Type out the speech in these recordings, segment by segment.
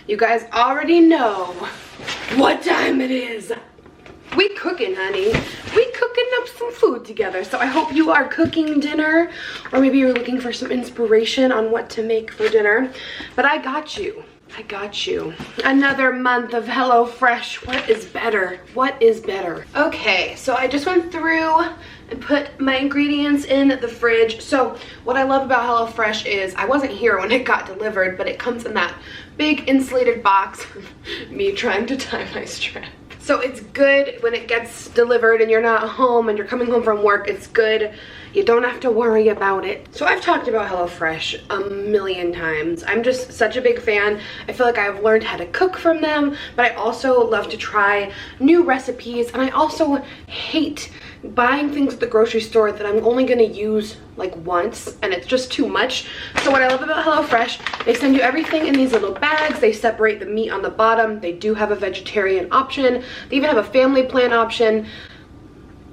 You guys already know what time it is. We cooking, honey. We cooking up some food together. So I hope you are cooking dinner, or maybe you're looking for some inspiration on what to make for dinner. But I got you. I got you. Another month of HelloFresh. What is better? What is better? Okay, so I just went through and put my ingredients in the fridge. So what I love about HelloFresh is, I wasn't here when it got delivered, but it comes in that big insulated box. Me trying to tie my strap. So it's good when it gets delivered and you're not home and you're coming home from work. It's good. You don't have to worry about it. So I've talked about HelloFresh a million times. I'm just such a big fan. I feel like I've learned how to cook from them, but I also love to try new recipes, and I also hate buying things at the grocery store that I'm only gonna use like once and it's just too much. So what I love about HelloFresh, they send you everything in these little bags. They separate the meat on the bottom. They do have a vegetarian option. They even have a family plan option.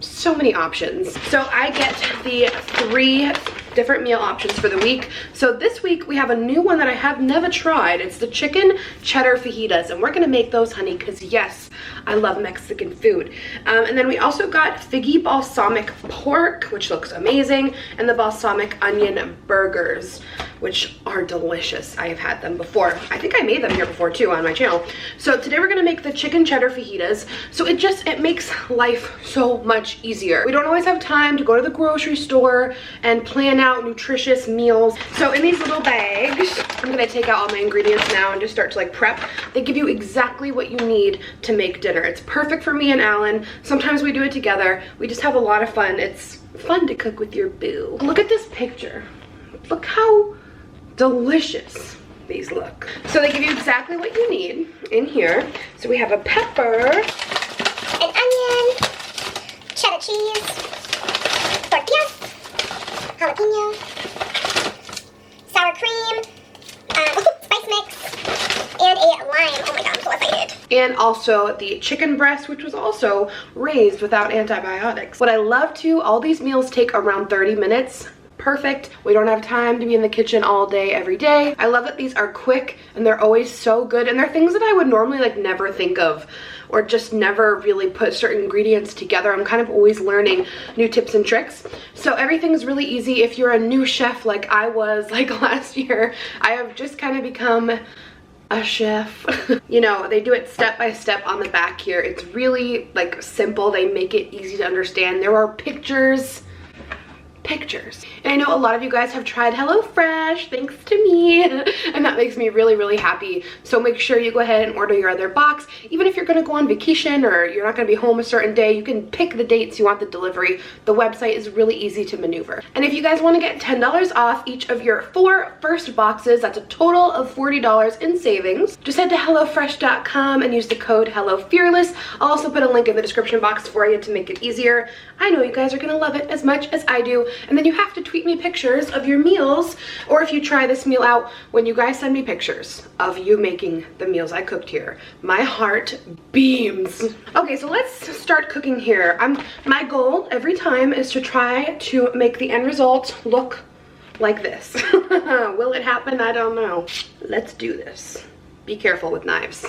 So many options. So I get the 3 different meal options for the week. So this week we have a new one that I have never tried. It's the chicken cheddar fajitas, and we're gonna make those, honey, because yes, I love Mexican food. And then we also got figgy balsamic pork, which looks amazing, and the balsamic onion burgers, which are delicious. I have had them before. I think I made them here before too on my channel. So today we're gonna make the chicken cheddar fajitas. So it makes life so much easier. We don't always have time to go to the grocery store and plan out nutritious meals. So in these little bags, I'm gonna take out all my ingredients now and just start to like prep. They give you exactly what you need to make dinner. It's perfect for me and Alan. Sometimes we do it together. We just have a lot of fun. It's fun to cook with your boo. Look at this picture. Look how delicious these look. So they give you exactly what you need in here. So we have a pepper, an onion, cheddar cheese, tortillas, jalapeno, sour cream, spice mix, and a lime. Oh my god, I'm so excited. and also the chicken breast, which was also raised without antibiotics. What I love too, all these meals take around 30 minutes. Perfect. We don't have time to be in the kitchen all day every day. I love that these are quick and they're always so good, and they're things that I would normally like never think of or just never really put certain ingredients together. I'm kind of always learning new tips and tricks. So everything's really easy. If you're a new chef like I was like last year, I have just kind of become a chef. You know, they do it step by step on the back here. It's really like simple. They make it easy to understand. There are pictures. And I know a lot of you guys have tried HelloFresh thanks to me, and that makes me really, really happy. So make sure you go ahead and order your other box. Even if you're gonna go on vacation or you're not gonna be home a certain day, you can pick the dates you want the delivery. The website is really easy to maneuver. And if you guys wanna get $10 off each of your 4 first boxes, that's a total of $40 in savings. Just head to HelloFresh.com and use the code HelloFearless. I'll also put a link in the description box for you to make it easier. I know you guys are gonna love it as much as I do. And then you have to tweet me pictures of your meals, or if you try this meal out, when you guys send me pictures of you making the meals I cooked here, my heart beams. Okay, so let's start cooking here. My goal every time is to try to make the end result look like this. Will it happen? I don't know. Let's do this. Be careful with knives.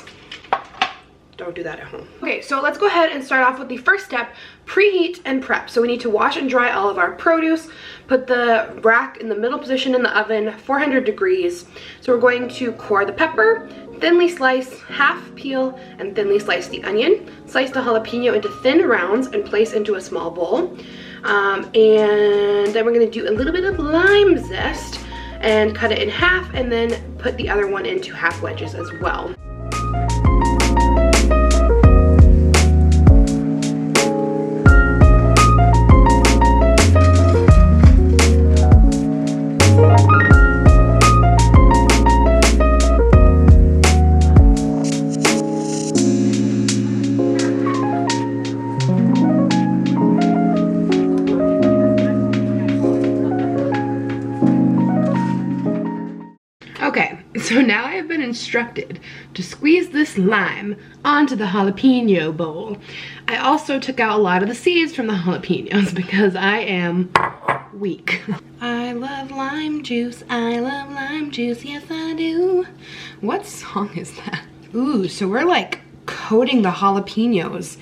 Don't do that at home. Okay, so let's go ahead and start off with the first step, preheat and prep. So we need to wash and dry all of our produce, put the rack in the middle position in the oven, 400 degrees. So we're going to core the pepper, thinly slice, half peel, and thinly slice the onion. Slice the jalapeno into thin rounds and place into a small bowl. And then we're gonna do a little bit of lime zest and cut it in half, and then put the other one into half wedges as well. Okay, so now I have been instructed to squeeze this lime onto the jalapeno bowl. I also took out a lot of the seeds from the jalapenos because I am week. I love lime juice, I love lime juice, yes I do. What song is that? Ooh, so we're like coating the jalapenos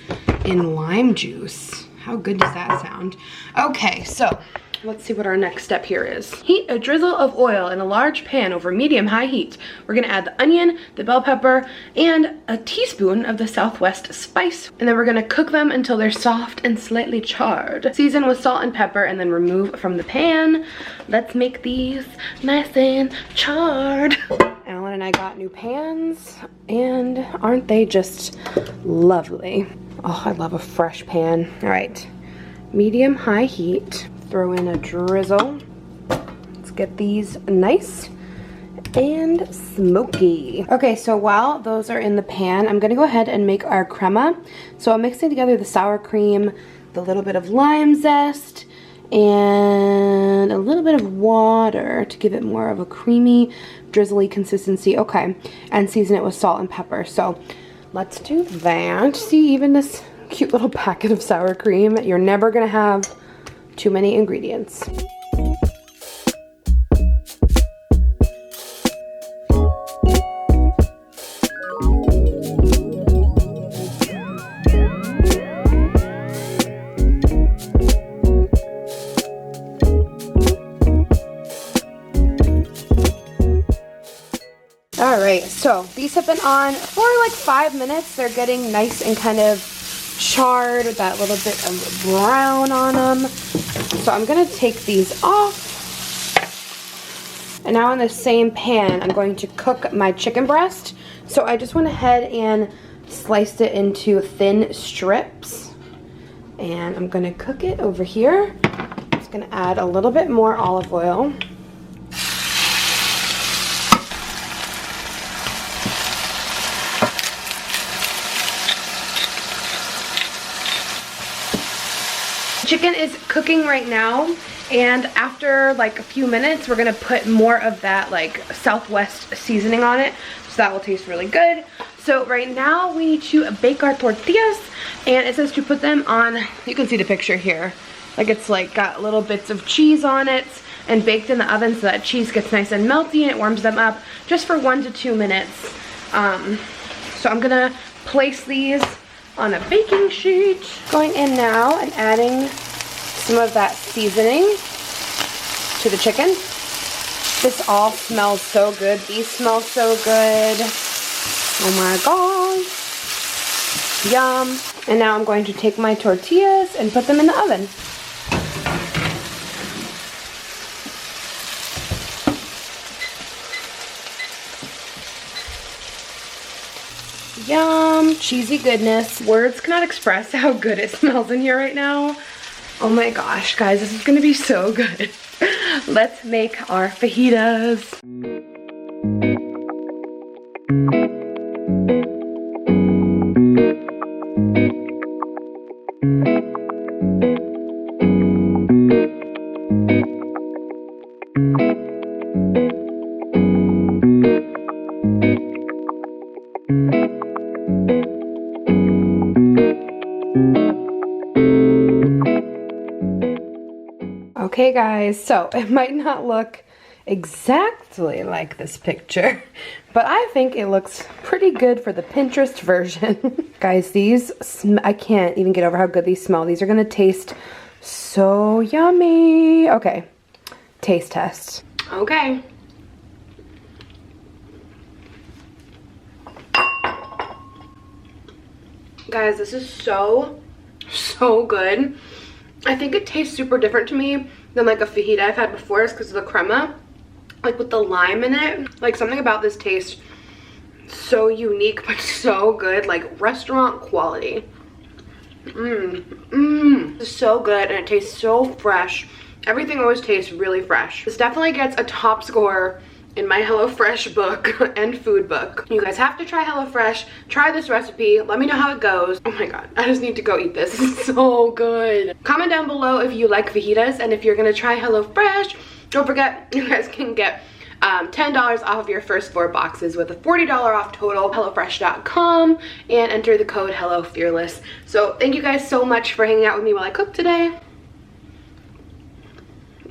in lime juice. How good does that sound? Okay, so let's see what our next step here is. Heat a drizzle of oil in a large pan over medium-high heat. We're gonna add the onion, the bell pepper, and a teaspoon of the Southwest spice. And then we're gonna cook them until they're soft and slightly charred. Season with salt and pepper and then remove from the pan. Let's make these nice and charred. Alan and I got new pans, and aren't they just lovely? Oh, I love a fresh pan. All right, medium-high heat. Throw in a drizzle. Let's get these nice and smoky. Okay, so while those are in the pan, I'm gonna go ahead and make our crema. So I'm mixing together the sour cream, the little bit of lime zest, and a little bit of water to give it more of a creamy, drizzly consistency. Okay, and season it with salt and pepper. So let's do that. See, even this cute little packet of sour cream, you're never gonna have too many ingredients. All right, so these have been on for like 5 minutes. They're getting nice and kind of charred with that little bit of brown on them. So I'm gonna take these off. And now in the same pan, I'm going to cook my chicken breast. So I just went ahead and sliced it into thin strips. And I'm gonna cook it over here. Just gonna add a little bit more olive oil. Chicken is cooking right now, and after like a few minutes we're gonna put more of that like Southwest seasoning on it, so that will taste really good. So right now we need to bake our tortillas, and it says to put them on, you can see the picture here, like it's like got little bits of cheese on it and baked in the oven so that cheese gets nice and melty and it warms them up just for 1 to 2 minutes. So I'm gonna place these on a baking sheet. Going in now and adding some of that seasoning to the chicken. This all smells so good. These smell so good. Oh my gosh. Yum. And now I'm going to take my tortillas and put them in the oven. Yum, cheesy goodness. Words cannot express how good it smells in here right now. Oh my gosh, guys, this is gonna be so good. Let's make our fajitas. Okay guys, so it might not look exactly like this picture, but I think it looks pretty good for the Pinterest version. Guys, these, I can't even get over how good these smell. These are gonna taste so yummy. Okay, taste test. Okay. Guys, this is so good. I think it tastes super different to me than like a fajita I've had before, is because of the crema, like with the lime in it. Like something about this tastes so unique but so good, like restaurant quality. It's so good and it tastes so fresh. Everything always tastes really fresh. This definitely gets a top score in my HelloFresh book and food book. You guys have to try HelloFresh. Try this recipe. Let me know how it goes. Oh my god, I just need to go eat this. This is so good. Comment down below if you like fajitas, and if you're gonna try HelloFresh, don't forget you guys can get $10 off of your first 4 boxes with a $40 off total. HelloFresh.com, and enter the code HelloFearless. So thank you guys so much for hanging out with me while I cook today.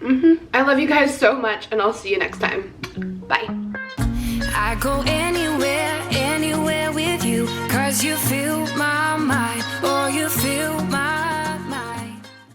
I love you guys so much, and I'll see you next time. Bye. I go anywhere with you, 'cause you feel